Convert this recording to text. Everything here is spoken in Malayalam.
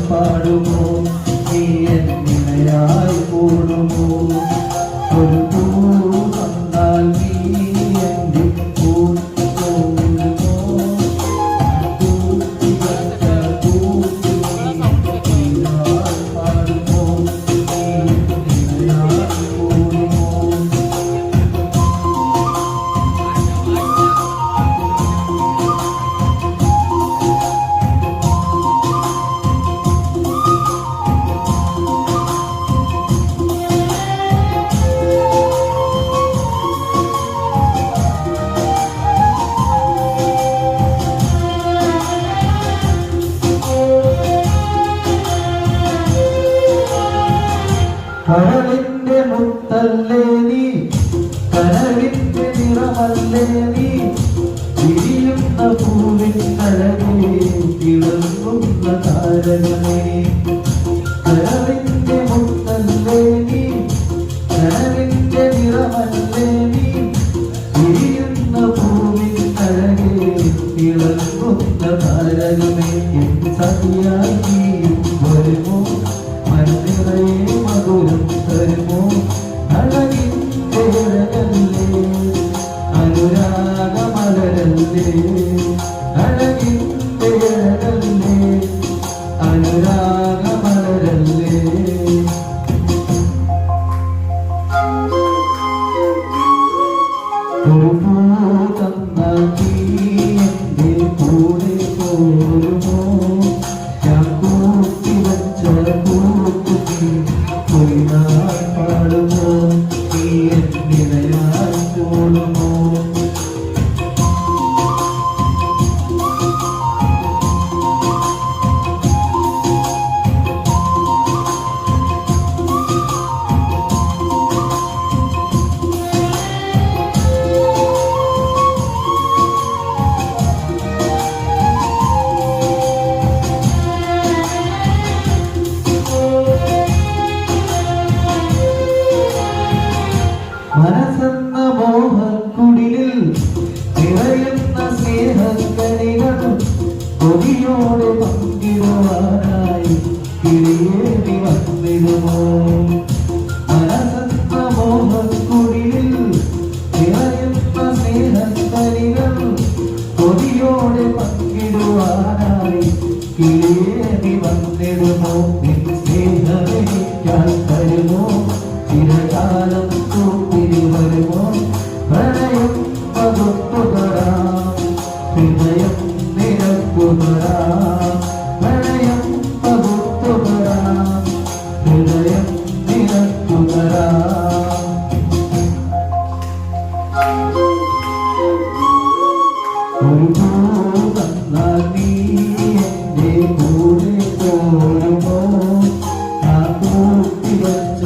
പാടുമോ നീ എന്നിണയായി കൂടുമോ ഒരു പൂ വന്നാൽ നീ എൻ്റെ കൂട്ടുമോ പാടുമോ നീ എന്നിണയായി കൂടുമോ കടലിന്റെ മുത്തല്ലേ നീ കനവിന്റെ നിറമല്ലേ നീ വിരിയുന്ന പൂവിൻ അഴകേ തിളങ്ങുന്ന താരകമേ കടലിന്റെ മുത്തല്ലേ നീ കനവിന്റെ നിറമല്ലേ നീ വിരിയുന്ന പൂവിൻ അഴകേ തിളങ്ങുന്ന താരകമേ എൻ സഖിയായി നീയും വരുമോ മണ്ണിറയെ മധുരം തരുമോ അഴകിൻ്റെ അഴകല്ലേ അനുരാഗമലരല്ലേ അഴകിൻ്റെ അഴകല്ലേ അനുരാഗമലരല്ലേ ഒരു പൂ തന്നാൽ നീ എൻ്റെ കൂടെ പോരുമോ പാടുമോ നീ എന്നിണയായി കൂടുമോ മനസ്സെന്ന മോഹക്കുടിലിൽ നിറയുന്ന സ്നേഹക്കണികൾ കൊതിയോടെ പങ്കിടുവാനായി കിളിയേറി വന്നിടുമോ മനസ്സെന്ന മോഹക്കുടിലിൽ നിറയുന്ന സ്നേഹക്കണികൾ കൊതിയോടെ പങ്കിടുവാനായി കിളിയേറി വന്നിടുമോ നിൻ സ്നേഹമെനിക്കായി തരുമോ ചിരകാലം വരുമോ പ്രണയം പകുത്തുതരാം ഹൃദയം നിരക്കുതരാം പ്രണയം പകുത്തുതരാം ഹൃദയം നിരക്കുതരാം ഒരു പൂ തന്നാൽ നീ എൻ്റെ കൂടെ പോരുമോ ആ കൂട്ടി വച്ച